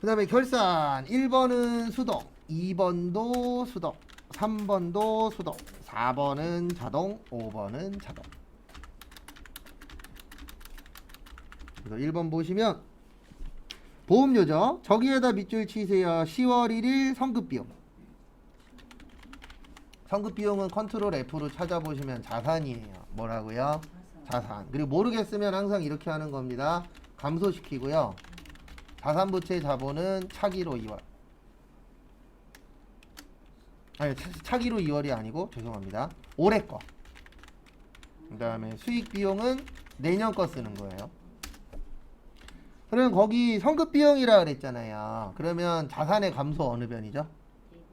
그 다음에 결산 1번은 수동, 2번도 수동, 3번도 수동, 4번은 자동, 5번은 자동. 그래서 1번 보시면 보험료죠. 저기에다 밑줄 치세요. 10월 1일 성급비용. 성급비용은 컨트롤 F로 찾아보시면 자산이에요. 뭐라고요? 자산. 그리고 모르겠으면 항상 이렇게 하는 겁니다. 감소시키고요. 자산부채 자본은 차기로 2월. 아니, 차기로 2월이 아니고 죄송합니다. 올해 거. 그 다음에 수익 비용은 내년 거 쓰는 거예요. 그러면 거기 성급 비용이라 그랬잖아요. 그러면 자산의 감소 어느 변이죠?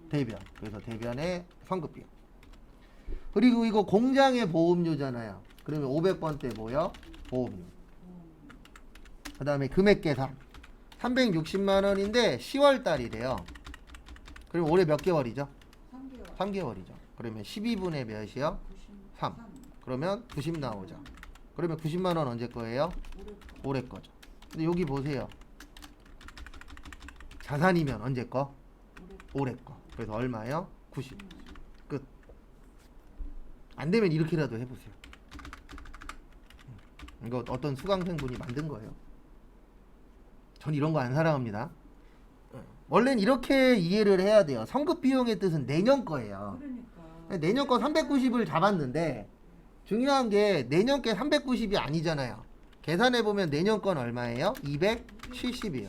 대변. 그래서 대변의 성급 비용. 그리고 이거 공장의 보험료잖아요. 그러면 500번 때 뭐요? 보험료. 그 다음에 금액 계산. 360만 원인데 10월 달이래요. 그럼 올해 몇 개월이죠? 3개월이죠. 그러면 12분의 몇이요? 3. 그러면 90 나오죠. 그러면 90만 원 언제 거예요? 올해 거죠. 근데 여기 보세요. 자산이면 언제 거? 올해 거. 그래서 얼마요? 90. 끝. 안 되면 이렇게라도 해보세요. 이거 어떤 수강생분이 만든 거예요. 전 이런 거 안 사랑합니다. 원래는 이렇게 이해를 해야 돼요. 성급 비용의 뜻은 내년 거예요. 그러니까. 내년 거 390을 잡았는데 중요한 게 내년 게 390이 아니잖아요. 계산해 보면 내년 건 얼마예요? 270이에요.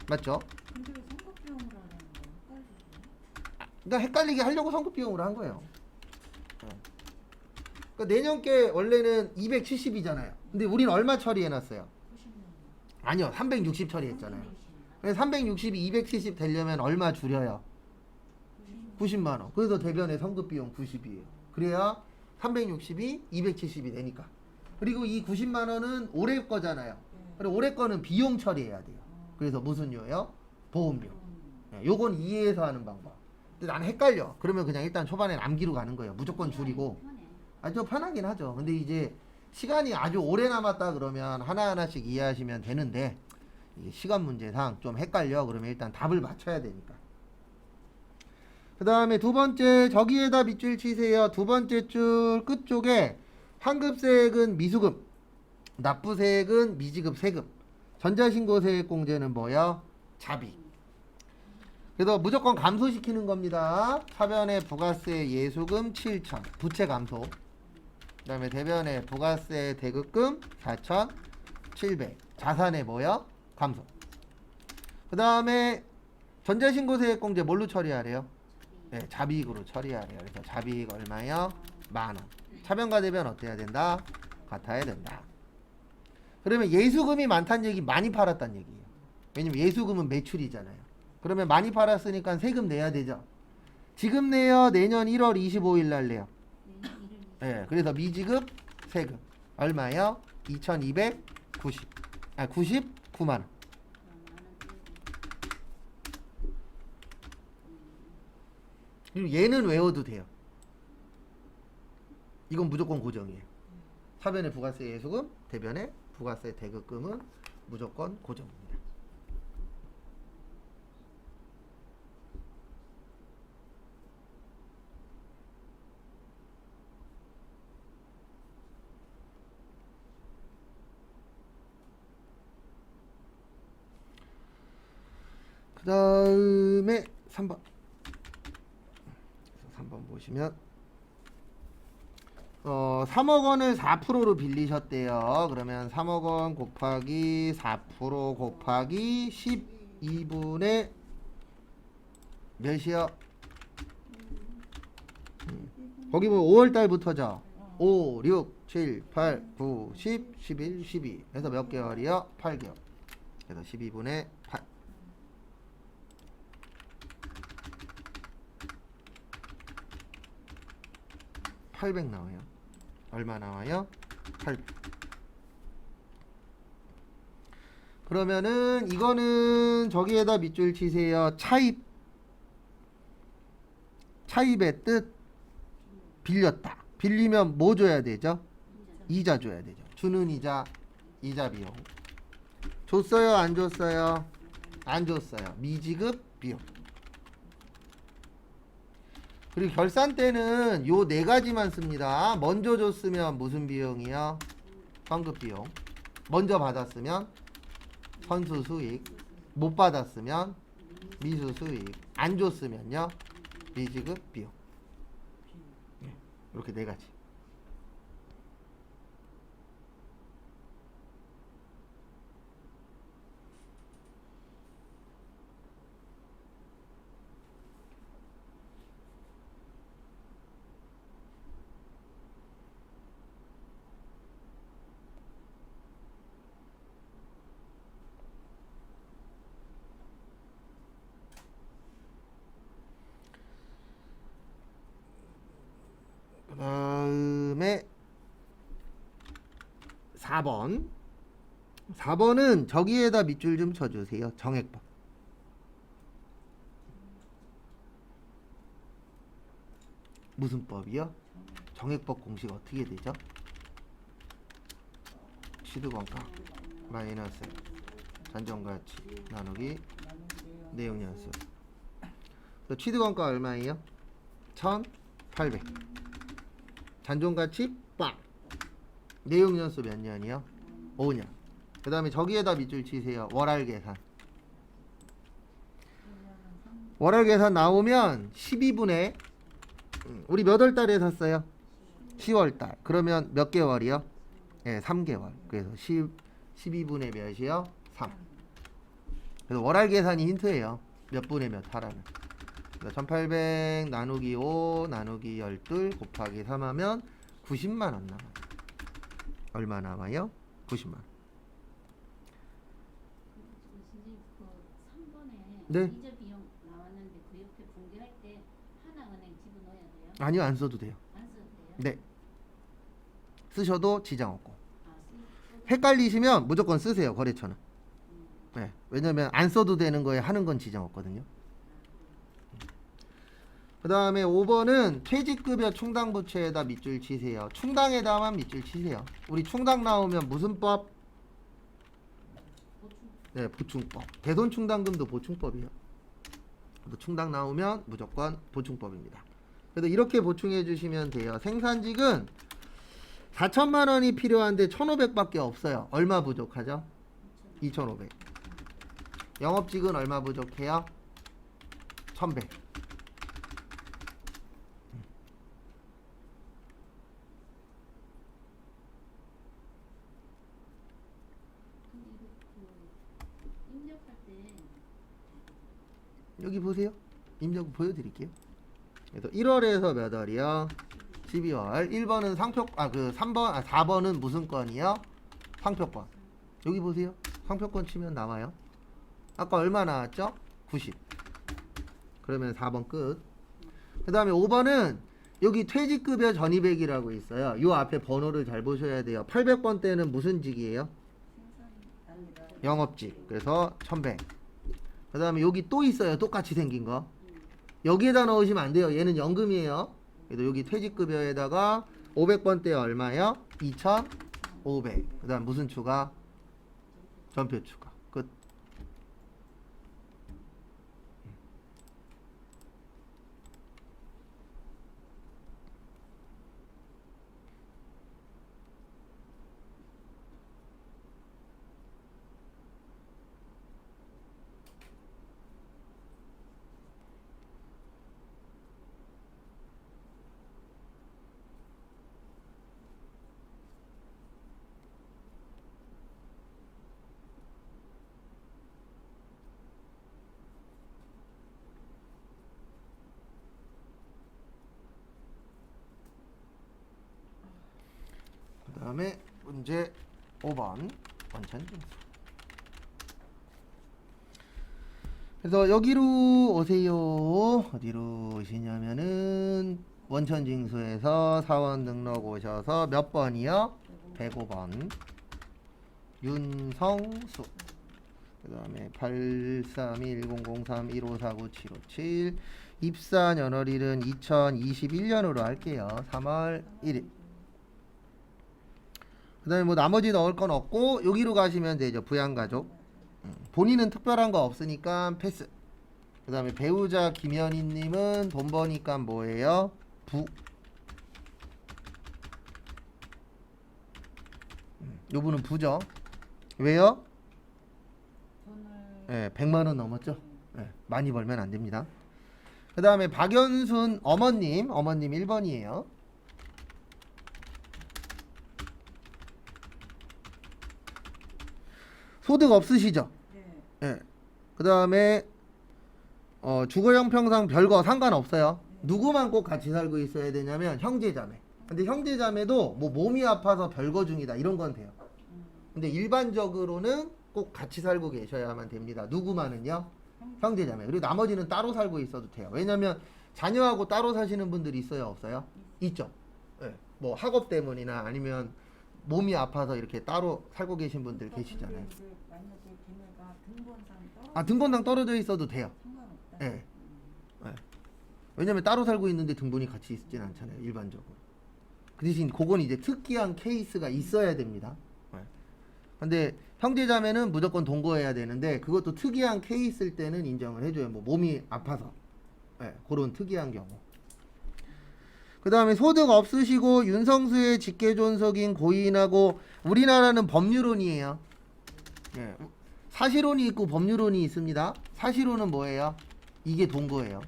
맞죠? 근데 왜 성급 비용으로 하는 거야? 그러니까 헷갈리게 하려고 성급 비용으로 한 거예요. 그러니까 내년 게 원래는 270이잖아요. 근데 우리는 얼마 처리해 놨어요? 90만 아니요. 360 처리했잖아요. 360이 270 되려면 얼마 줄여요? 90만 원. 그래서 대변의 성급 비용 90이에요. 그래야 360이 270이 되니까. 그리고 이 90만 원은 올해 거잖아요. 그리고 올해 거는 비용 처리해야 돼요. 그래서 무슨 요요? 보험료. 요건 이해해서 하는 방법. 근데 나는 헷갈려. 그러면 그냥 일단 초반에 암기로 가는 거예요. 무조건 줄이고. 좀 편하긴 하죠. 근데 이제 시간이 아주 오래 남았다 그러면 하나하나씩 이해하시면 되는데 이게 시간 문제상 좀 헷갈려. 그러면 일단 답을 맞춰야 되니까. 그 다음에 두 번째 저기에다 밑줄 치세요. 두 번째 줄 끝쪽에 환급세액은 미수금, 납부세액은 미지급 세금, 전자신고세액 공제는 뭐야? 자비. 그래서 무조건 감소시키는 겁니다. 차변에 부가세 예수금 7천, 부채 감소. 그 다음에 대변에 부가세 대급금 4,700, 자산에 뭐야? 감소. 그 다음에 전자신고세액 공제 뭘로 처리하래요? 네, 자비익으로 처리하래요. 그래서 자비익 얼마요? 10,000원. 차변과 대변 어때야 된다? 같아야 된다. 그러면 예수금이 많다는 얘기 많이 팔았다는 얘기예요. 왜냐면 예수금은 매출이잖아요. 그러면 많이 팔았으니까 세금 내야 되죠. 지금 내요? 내년 1월 25일 날 내요? 네, 그래서 미지급 세금 얼마요? 2,290. 99만 원. 그리고 얘는 외워도 돼요. 이건 무조건 고정이에요. 차변의 부가세 예수금, 대변의 부가세 대급금은 무조건 고정입니다. 그 다음에 3번. 3번 보시면 3억 원을 4%로 빌리셨대요. 그러면 3억 원 곱하기 4% 곱하기 12분의 몇이요? 거기 뭐 5월 달부터죠. 5, 6, 7, 8, 9, 10, 11, 12. 그래서 몇 개월이요? 8개월. 그래서 12분의 8. 800 나와요. 얼마 나와요? 800. 그러면은 이거는 저기에다 밑줄 치세요. 차입의 뜻 빌렸다. 빌리면 뭐 줘야 되죠? 이자 줘야 되죠. 주는 이자, 이자 비용. 줬어요? 안 줬어요? 안 줬어요. 미지급 비용. 그리고 결산 때는 요 네 가지만 씁니다. 먼저 줬으면 무슨 비용이요? 환급 비용. 먼저 받았으면 선수 수익. 못 받았으면 미수 수익. 안 줬으면요 미지급 비용. 이렇게 네 가지. 그 다음에 4번. 4번은 저기에다 밑줄 좀 쳐주세요. 정액법. 무슨 법이요? 정액법 공식 어떻게 되죠? 취득원가 마이너스 잔존가치 나누기 내용연수. 취득원가 얼마예요? 1800. 잔존가치 빵. 내용연수 몇 년이요? 5년. 그 다음에 저기에다 밑줄 치세요. 월할 계산. 월할 계산 나오면 12분의 우리 몇 월 달에 샀어요? 10월 달. 그러면 몇 개월이요? 예, 3개월. 그래서 12분의 몇이요? 3. 그래서 월할 계산이 힌트예요. 몇 분의 몇 하라는. 1800 나누기 5 나누기 12 곱하기 3 하면 90만 원 남아요. 얼마 남아요? 90만 원. 선생님 그 3번에 네. 이자 비용 나왔는데 그 옆에 붕괴할 때 하나은행 집어넣어야 돼요? 아니요, 안 써도 돼요. 안 써도 돼요? 네. 쓰셔도 지장 없고. 아, 헷갈리시면 무조건 쓰세요. 거래처는. 네. 왜냐면 안 써도 되는 거에 하는 건 지장 없거든요. 그 다음에 5번은 퇴직급여 충당부채에다 밑줄 치세요. 충당에다만 밑줄 치세요. 우리 충당 나오면 무슨 법? 보충. 네, 보충법. 대손충당금도 보충법이에요. 충당 나오면 무조건 보충법입니다. 그래서 이렇게 보충해 주시면 돼요. 생산직은 4천만 원이 필요한데 1,500밖에 없어요. 얼마 부족하죠? 2,500. 영업직은 얼마 부족해요? 1,100. 근데 이거 그 입력할 때 여기 보세요. 입력 보여드릴게요. 그래서 1월에서 몇 월이요? 12월. 1번은 상표, 3번, 4번은 무슨 건이요? 상표권. 여기 보세요. 상표권 치면 나와요. 아까 얼마 나왔죠? 90. 그러면 4번 끝. 그 다음에 5번은 여기 퇴직급여 전입액이라고 있어요. 요 앞에 번호를 잘 보셔야 돼요. 800번 때는 무슨 직이에요? 영업직. 그래서 1100. 그 다음에 여기 또 있어요. 똑같이 생긴 거. 여기에다 넣으시면 안 돼요. 얘는 연금이에요. 그래서 여기 퇴직급여에다가 500번 때 얼마요? 2500. 그 다음 무슨 추가? 전표 추가. 끝. 그 다음에 문제 5번 원천징수. 그래서 여기로 오세요. 어디로 오시냐면은 원천징수에서 사원 등록 오셔서 몇 번이요? 105번. 윤성수. 그 다음에 8310003154977. 입사 연월일은 2021년으로 할게요. 3월 1일. 그 다음에 뭐 나머지 넣을 건 없고 여기로 가시면 되죠. 부양가족. 본인은 특별한 거 없으니까 패스. 그 다음에 배우자 김현희님은 돈 버니까 뭐예요? 부. 요분은 부죠. 왜요? 예, 100만 원 넘었죠. 예, 많이 벌면 안 됩니다. 그 다음에 박연순 어머님 1번이에요. 소득 없으시죠? 예. 그 다음에 주거 형평상 별거 상관없어요. 누구만 꼭 같이 살고 있어야 되냐면 형제자매. 근데 형제자매도 뭐 몸이 아파서 별거 중이다 이런 건 돼요. 근데 일반적으로는 꼭 같이 살고 계셔야만 됩니다. 누구만은요? 형제자매. 그리고 나머지는 따로 살고 있어도 돼요. 왜냐면 자녀하고 따로 사시는 분들이 있어요, 없어요? 있죠. 예. 뭐 학업 때문이나 아니면 몸이 아파서 이렇게 따로 살고 계신 분들 계시잖아요. 만약에 걔네가 등본상 아, 등본상 떨어져 있어도 돼요. 상관없다. 예. 예. 왜냐면 따로 살고 있는데 등본이 같이 있진 않잖아요, 일반적으로. 그 대신 그건 이제 특이한 케이스가 있어야 됩니다. 예. 근데 형제자매는 무조건 동거해야 되는데 그것도 특이한 케이스일 때는 인정을 해줘요. 뭐 몸이 아파서. 예, 그런 특이한 경우. 그 다음에 소득 없으시고 윤성수의 직계존속인 고인하고 우리나라는 법률론이에요. 예, 사실혼이 있고 법률론이 있습니다. 사실혼은 뭐예요? 이게 동거예요.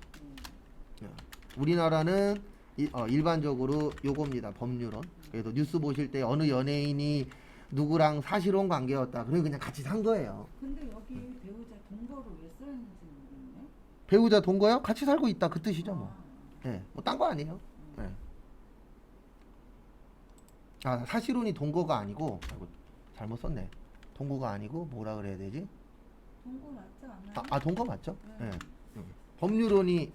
예, 우리나라는 일반적으로 요겁니다. 법률론. 그래서 뉴스 보실 때 어느 연예인이 누구랑 사실혼 관계였다. 그래 그냥 같이 산 거예요. 근데 여기 배우자 동거로 왜 써있는지 모르겠네. 배우자 동거요? 같이 살고 있다 그 뜻이죠 뭐. 예, 뭐 딴 거 아니에요. 예. 아 사실혼이 동거가 아니고 아이고, 잘못 썼네. 동거가 아니고 뭐라 그래야 되지? 동거 맞지 않아요? 아 동거 맞죠? 네. 예. 법률혼이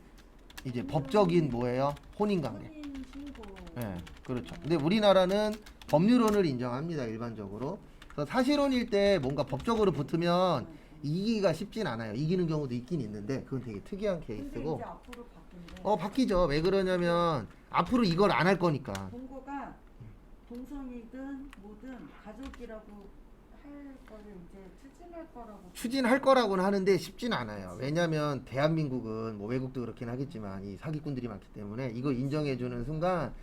이제 법적인 뭐예요? 혼인관계. 혼인 신고. 예, 그렇죠. 근데 우리나라는 법률혼을 인정합니다 일반적으로. 그래서 사실혼일 때 뭔가 법적으로 붙으면 이기기가 쉽진 않아요. 이기는 경우도 있긴 있는데 그건 되게 특이한 근데 케이스고. 이제 앞으로 바뀐대. 바뀌죠. 왜 그러냐면 앞으로 이걸 안 할 거니까. 동거가 동성이든 뭐든 가족이라고 할 거를 이제 추진할 거라고. 추진할 거라고는 하는데 쉽진 않아요. 왜냐면 대한민국은 뭐 외국도 그렇긴 하겠지만 이 사기꾼들이 많기 때문에 이거 인정해주는 순간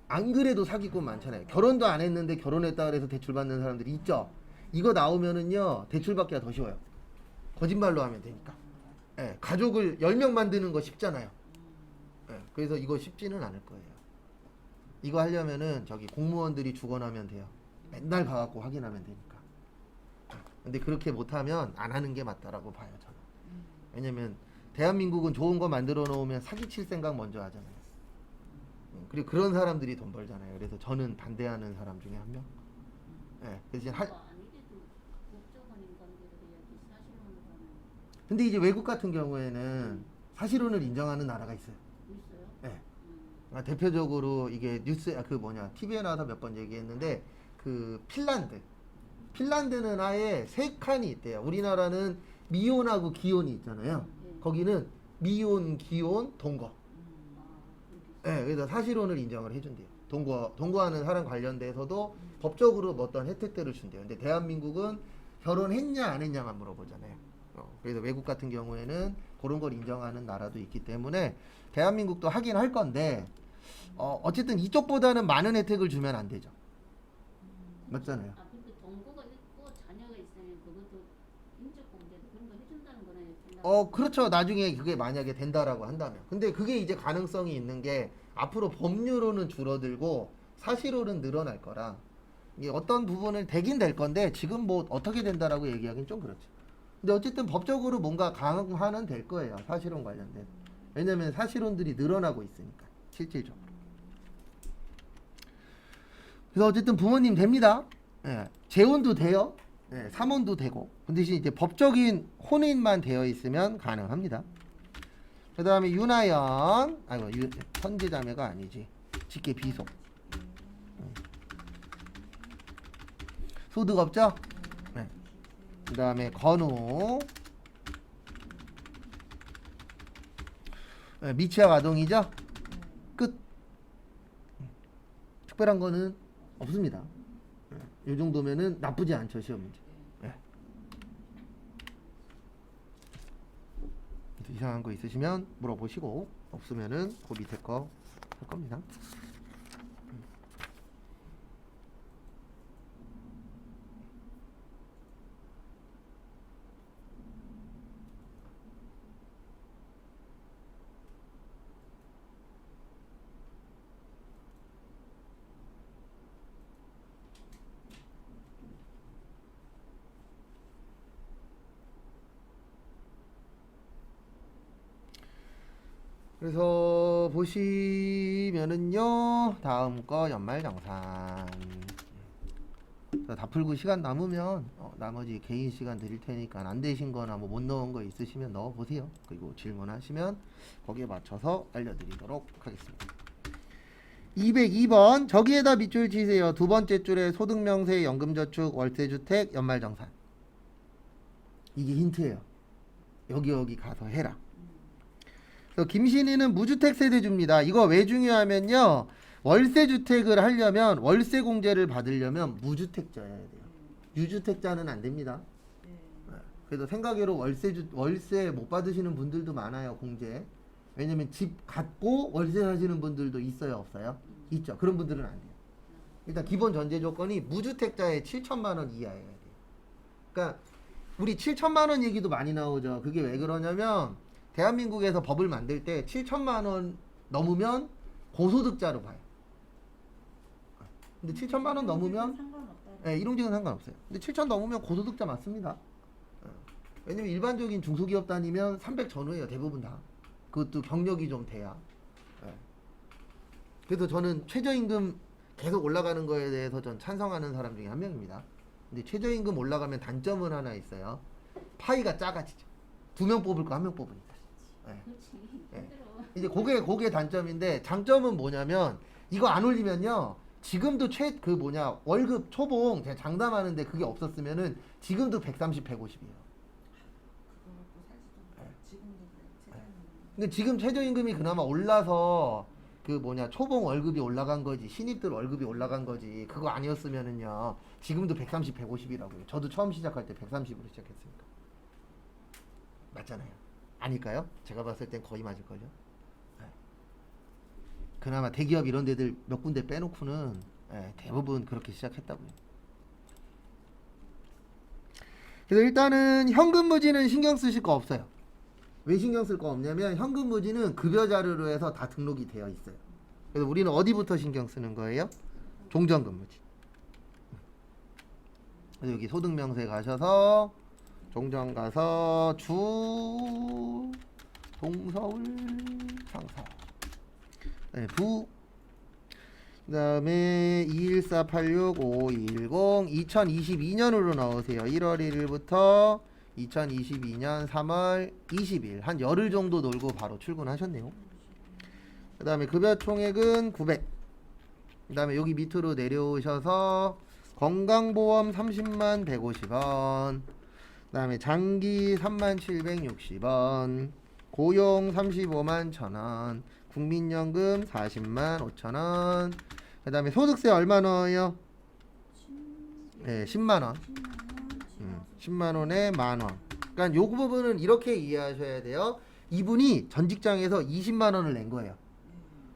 안 그래도 사기꾼 많잖아요. 결혼도 안 했는데 결혼했다 그래서 대출 받는 사람들이 있죠. 이거 나오면은요 대출 받기가 더 쉬워요. 거짓말로 하면 되니까. 예, 가족을 10명 만드는 거 쉽잖아요. 예, 그래서 이거 쉽지는 않을 거예요. 이거 하려면은 저기 공무원들이 죽어나면 돼요. 맨날 가갖고 확인하면 되니까. 근데 그렇게 못하면 안 하는 게 맞다라고 봐요 저는. 왜냐면 대한민국은 좋은 거 만들어 놓으면 사기칠 생각 먼저 하잖아요. 그리고 그런 사람들이 돈 벌잖아요. 그래서 저는 반대하는 사람 중에 한 명. 예, 대신 아니래도 법적인 관계로 해야지 사실혼으로 하면 근데 이제 외국 같은 경우에는 사실혼을 인정하는 나라가 있어요. 있어요? 예. 대표적으로 이게 뉴스 TV에 나와서 몇 번 얘기했는데 그 핀란드는 아예 세 칸이 있대요. 우리나라는 미혼하고 기혼이 있잖아요. 거기는 미혼, 기혼, 동거. 예, 그래서 사실혼을 인정을 해준대요. 동거하는 사람 관련돼서도 법적으로 뭐 어떤 혜택들을 준대요. 근데 대한민국은 결혼했냐 안 했냐만 물어보잖아요. 그래서 외국 같은 경우에는 그런 걸 인정하는 나라도 있기 때문에 대한민국도 하긴 할 건데 어쨌든 이쪽보다는 많은 혜택을 주면 안 되죠. 맞잖아요. 아 근데 동거가 있고 자녀가 있으면 그것도 인적 공개도 그런 거 해준다는 거네요. 그렇죠. 나중에 그게 만약에 된다라고 한다면. 근데 그게 이제 가능성이 있는 게 앞으로 법률로는 줄어들고 사실로는 늘어날 거라 이게 어떤 부분을 되긴 될 건데 지금 뭐 어떻게 된다라고 얘기하기는 좀 그렇죠. 근데 어쨌든 법적으로 뭔가 강화는 될 거예요. 사실혼 관련된. 왜냐면 사실혼들이 늘어나고 있으니까 실질적으로. 그래서 어쨌든 부모님 됩니다. 예, 재혼도 돼요. 예, 삼혼도 되고. 근데 대신 이제 법적인 혼인만 되어 있으면 가능합니다. 그 다음에 윤하연, 선제자매가 아니지. 직계 비속. 소득 없죠? 네. 그 다음에 건우. 네, 미취학 아동이죠? 끝. 특별한 거는 없습니다. 이 정도면은 나쁘지 않죠, 시험 문제. 네. 이상한 거 있으시면 물어보시고 없으면은 그 밑에 거 할 겁니다. 그래서 보시면은요 다음 거 연말정산 다 풀고 시간 남으면 나머지 개인 시간 드릴 테니까 안 되신 거나 뭐 못 넣은 거 있으시면 넣어 보세요. 그리고 질문하시면 거기에 맞춰서 알려드리도록 하겠습니다. 202번 저기에다 밑줄 치세요. 두 번째 줄에 소득명세, 연금저축, 월세주택, 연말정산. 이게 힌트예요. 여기 가서 해라. 그래서 김신희는 무주택 세대주입니다. 이거 왜 중요하면요. 월세주택을 하려면 월세공제를 받으려면 무주택자여야 돼요. 유주택자는 안 됩니다. 그래서 생각외로 월세 못 받으시는 분들도 많아요. 공제. 왜냐면 집 갖고 월세 사시는 분들도 있어요, 없어요? 있죠. 그런 분들은 안 돼요. 일단 기본 전제 조건이 무주택자의 7천만 원 이하여야 돼요. 그러니까 우리 7천만 원 얘기도 많이 나오죠. 그게 왜 그러냐면 대한민국에서 법을 만들 때 7천만 원 넘으면 고소득자로 봐요. 근데 7천만 원 넘으면 네, 일용직은 상관없어요. 근데 7천 넘으면 고소득자 맞습니다. 왜냐면 일반적인 중소기업 다니면 300 전후예요. 대부분 다. 그것도 경력이 좀 돼야. 그래서 저는 최저임금 계속 올라가는 거에 대해서 전 찬성하는 사람 중에 한 명입니다. 근데 최저임금 올라가면 단점은 하나 있어요. 파이가 작아지죠. 2명 뽑을 거 1명 뽑으니까. 그렇지. 네. 힘들어. 이제 그게 단점인데 장점은 뭐냐면 이거 안 올리면요. 지금도 월급 초봉 제가 장담하는데 그게 없었으면은 지금도 130, 150이에요. 근데 지금 최저임금이 그나마 올라서 초봉 월급이 올라간 거지 신입들 월급이 올라간 거지 그거 아니었으면은요 지금도 130, 150이라고요. 저도 처음 시작할 때 130으로 시작했으니까. 맞잖아요. 아닐까요? 제가 봤을 땐 거의 맞을걸요. 네. 그나마 대기업 이런 데들 몇 군데 빼놓고는 대부분 그렇게 시작했다고요. 그래서 일단은 현금무지는 신경 쓰실 거 없어요. 왜 신경 쓸 거 없냐면 현금무지는 급여 자료로 해서 다 등록이 되어 있어요. 그래서 우리는 어디부터 신경 쓰는 거예요? 종전근무지. 그래서 여기 소득명세 가셔서 종전 가서 주 동서울 상사 부 그다음에 214865210 2022년으로 넣으세요. 1월 1일부터 2022년 3월 20일 한 열흘 정도 놀고 바로 출근하셨네요. 그 다음에 급여 총액은 900. 그 다음에 여기 밑으로 내려오셔서 건강보험 30만 150원. 그 다음에 장기 3만 760원. 고용 35만 1000원. 국민연금 40만 5천원. 그 다음에 소득세 얼마 넣어요? 네, 10만원. 10만원에 만원. 그러니까 요 부분은 이렇게 이해하셔야 돼요. 이분이 전 직장에서 20만원을 낸 거예요.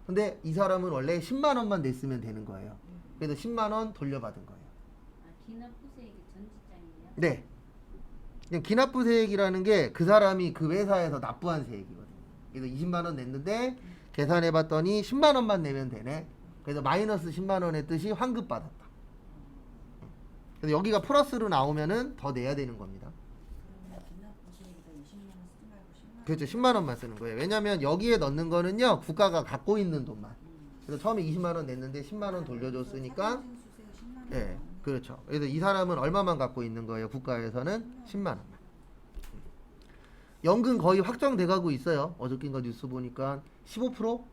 근데 이 사람은 원래 10만원만 냈으면 되는 거예요. 그래서 10만원 돌려받은 거예요. 기납부세액이 전 직장이에요? 네. 그냥 기납부세액이라는 게 그 사람이 그 회사에서 납부한 세액이거든요. 그래서 20만원 냈는데 계산해봤더니 10만원만 내면 되네. 그래서 마이너스 10만원의 뜻이 환급받았다. 그래서 여기가 플러스로 나오면은 더 내야 되는 겁니다. 그렇죠. 10만원만 쓰는 거예요. 왜냐면 여기에 넣는 거는요 국가가 갖고 있는 돈만. 그래서 처음에 20만원 냈는데 10만원 돌려줬으니까 네, 그렇죠. 그래서 이 사람은 얼마만 갖고 있는 거예요? 국가에서는 10만원만. 연금 거의 확정돼 가고 있어요. 어저께인가 뉴스 보니까 15%?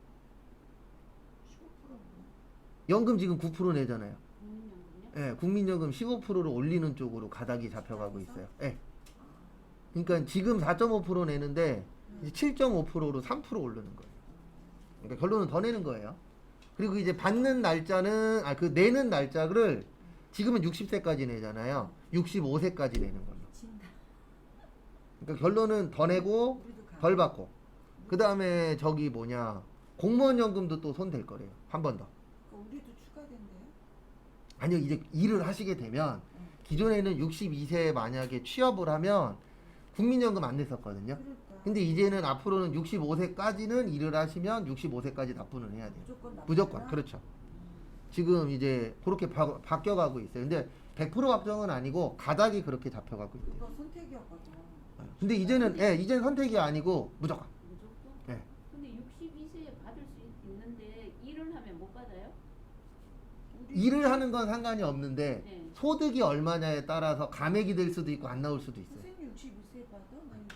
연금 지금 9% 내잖아요. 국민연금요? 예, 국민연금 15%를 올리는 쪽으로 가닥이 잡혀가고 있어요. 예. 그러니까 지금 4.5% 내는데 이제 7.5%로 3% 오르는 거예요. 그러니까 결론은 더 내는 거예요. 그리고 이제 받는 날짜는 내는 날짜를 지금은 60세까지 내잖아요. 65세까지 내는 걸로. 그러니까 결론은 더 내고 덜 받고. 그 다음에 저기 뭐냐 공무원 연금도 또 손 댈 거래요. 한 번 더. 우리도 추가된대요? 아니요, 이제 일을 하시게 되면 기존에는 62세에 만약에 취업을 하면 국민연금 안 냈었거든요. 그러니까 근데 이제는 앞으로는 65세까지는 일을 하시면 65세까지 납부는 해야 돼요. 무조건 무조건. 그렇죠. 지금 이제 그렇게 바뀌어가고 있어요. 근데 100% 확정은 아니고 가닥이 그렇게 잡혀가고 있대요. 그거 선택이었거든. 근데 이제는 이제는 선택이 아니고 무조건. 무조건? 예. 근데 62세에 받을 수 있는데 일을 하면 못 받아요? 일을 하는 건 상관이 없는데 네. 소득이 얼마냐에 따라서 감액이 될 수도 있고 안 나올 수도 있어요. 선생님 62세 받아? 나 64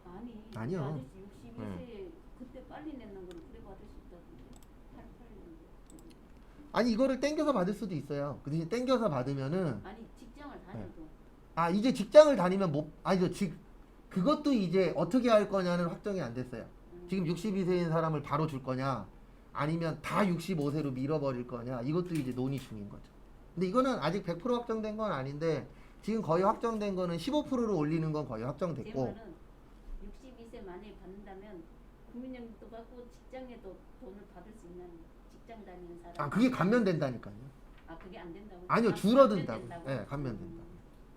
안 받는데. 아니 아니요. 아저씨 62세에 그때 빨리 냈는 건 그래 받을 수 있다던데 88년도 아니 이거를 땡겨서 받을 수도 있어요. 그 대신 땡겨서 받으면은 아니 직장을 다녀도 이제 직장을 다니면 못 아니죠. 그것도 이제 어떻게 할 거냐는 확정이 안 됐어요. 지금 62세인 사람을 바로 줄 거냐 아니면 다 65세로 밀어버릴 거냐 이것도 이제 논의 중인 거죠. 근데 이거는 아직 100% 확정된 건 아닌데 지금 거의 확정된 거는 15%로 올리는 건 거의 제 확정됐고 말은 62세 만에 받는다면 국민연금도 받고 직장에도 돈을 받을 수 있는 직장 다니는 사람 그게 감면된다니까요. 그게 안 된다고? 아니요, 줄어든다고. 감면된다고? 감면된다고.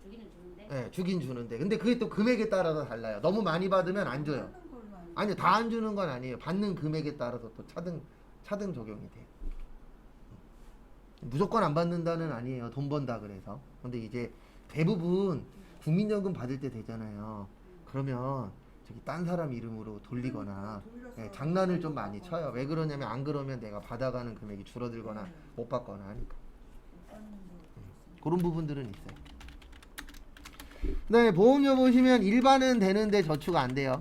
주기는 주는데? 주긴 주는데 근데 그게 또 금액에 따라서 달라요. 너무 많이 받으면 안 줘요. 하는 걸로 알고 아니요, 다 안 주는 건 아니에요. 받는 금액에 따라서 또 차등 적용이 돼요. 무조건 안 받는다는 아니에요. 돈 번다 그래서. 근데 이제 대부분 국민연금 받을 때 되잖아요. 그러면 저기 딴 사람 이름으로 돌리거나 돌려서 장난을 좀 많이 쳐요. 왜 그러냐면 안 그러면 내가 받아가는 금액이 줄어들거나 네. 못 받거나 하니까. 못 받는 거 있습니다. 그런 부분들은 있어요. 네, 보험료 보시면 일반은 되는데 저축 안 돼요.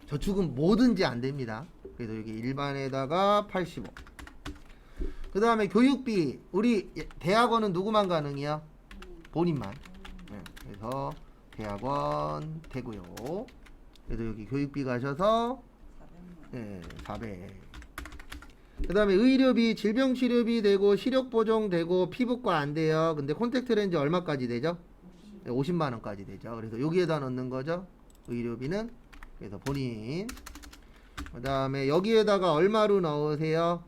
저축은 뭐든지 안 됩니다. 그래서 여기 일반에다가 85. 그 다음에 교육비 우리 대학원은 누구만 가능해요? 본인만. 네, 그래서 대학원 되고요. 그래서 여기 교육비 가셔서 400만. 400. 그 다음에 의료비, 질병치료비 되고 시력보정 되고 피부과 안 돼요. 근데 콘택트 렌즈 얼마까지 되죠? 50만 원까지 되죠. 그래서 여기에다 넣는 거죠. 의료비는. 그래서 본인. 그 다음에 여기에다가 얼마로 넣으세요?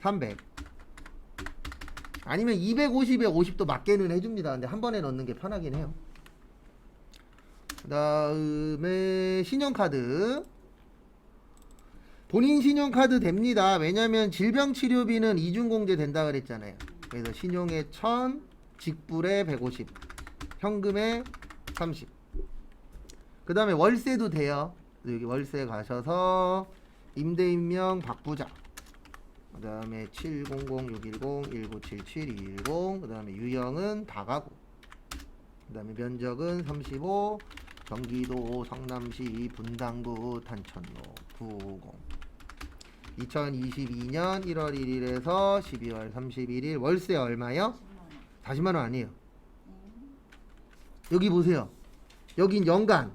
300. 아니면 250에 50도 맞게는 해줍니다. 근데 한 번에 넣는 게 편하긴 해요. 그 다음에 신용카드. 본인 신용카드 됩니다. 왜냐면 질병치료비는 이중공제 된다 그랬잖아요. 그래서 신용에 1000, 직불에 150, 현금에 30. 그 다음에 월세도 돼요. 여기 월세 가셔서 임대인명 박부자. 그 다음에 700-610-1977-210. 그 다음에 유형은 다가구. 그 다음에 면적은 35. 경기도 성남시 분당구 탄천로 950. 2022년 1월 1일에서 12월 31일 월세 얼마요? 40만 원 아니에요. 여기 보세요. 여긴 연간.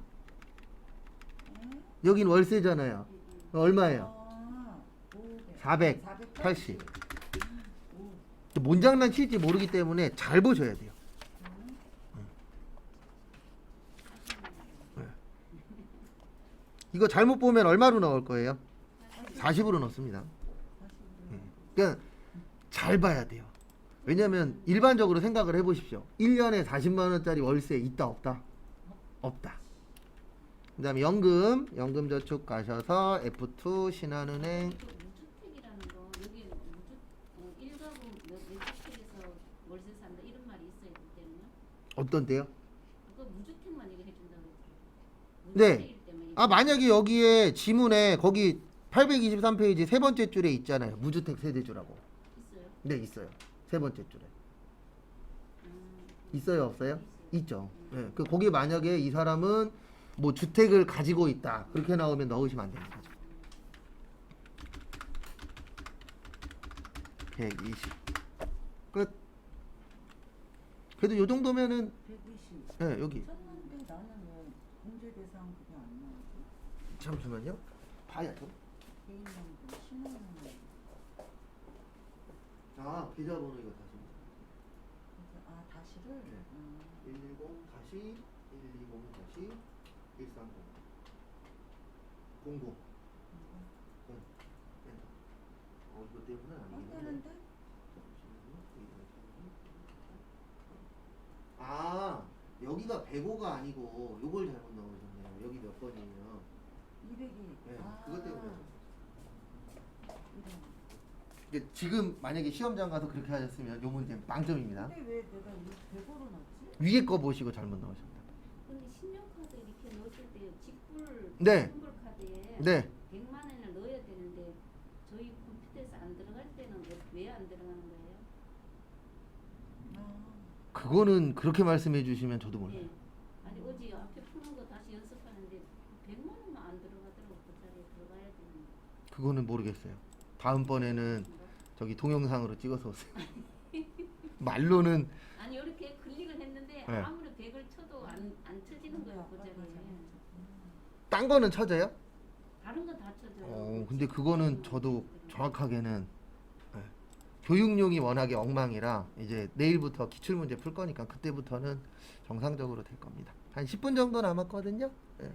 여긴 월세잖아요. 얼마예요? 480. 뭔 장난 칠지 모르기 때문에 잘 보셔야 돼요. 이거 잘못 보면 얼마로 나올 거예요? 40으로 넣습니다. 그러니까 잘 봐야 돼요. 왜냐면 일반적으로 생각을 해보십시오. 1년에 40만 원짜리 월세 있다 없다? 없다. 그 다음에 연금저축 가셔서 F2 신한은행. 무주택이라는 거 여기 일가구 무주택에서 월세 산다 이런 말이 있어야 되기 때문에 어떤 데요? 그거 무주택만 얘기 해준다고 했어요. 네. 무주택일 때문에 만약에 여기에 지문에 거기 823페이지 세 번째 줄에 있잖아요. 무주택 세대주라고. 있어요. 네, 있어요. 세 번째 줄에. 있어요, 없어요? 있죠. 네, 거기 만약에 이 사람은 뭐 주택을 가지고 있다. 그렇게 나오면 넣으시면 안 되는 거죠. 120. 끝. 그래도 요 정도면은 120. 네, 여기. 썼는데 나는 왜 공제 대상 그게 안 나오지? 잠시만요. 봐야죠. 개인연금, 신혼연금. 계좌번호 이거 다시. 다시를? 110 다시 120 다시 130 00 0 이거 때문은 안 아니긴 한데. 되는데? 아 여기가 105가 아니고 요걸 잘못 넣으셨네요. 여기 몇 번이에요? 200이. 네, 아. 그것 때문에. 이런. 이게 지금 만약에 시험장 가서 그렇게 하셨으면 요 문제 빵점입니다. 근데 왜 내가 이 100으로 넣었지? 위에 거 보시고 잘못 넣으셨다. 근데 신용카드 이렇게 넣었을 때 직불 네. 환불 카드에 네. 100만 원을 넣어야 되는데 저희 컴퓨터에서 안 들어갈 때는 왜 안 들어가는 거예요? 아. 그거는 그렇게 말씀해 주시면 저도 몰라요. 예. 아니 어제 앞에 푸는 거 다시 연습하는데 100만 원만 안 들어가더라고. 그 자리에 들어가야 되는데. 그거는 모르겠어요. 다음번에는 저기 동영상으로 찍어서 오세요. 말로는 아니 이렇게 클릭을 했는데 네. 아무리 100을 쳐도 안 쳐지는 거예요. 그 자리에. 딴 거는 쳐져요? 다른 건 다 쳐져요. 근데 그거는 저도 정확하게는 네. 교육용이 워낙에 엉망이라 이제 내일부터 기출문제 풀 거니까 그때부터는 정상적으로 될 겁니다. 한 10분 정도 남았거든요. 네.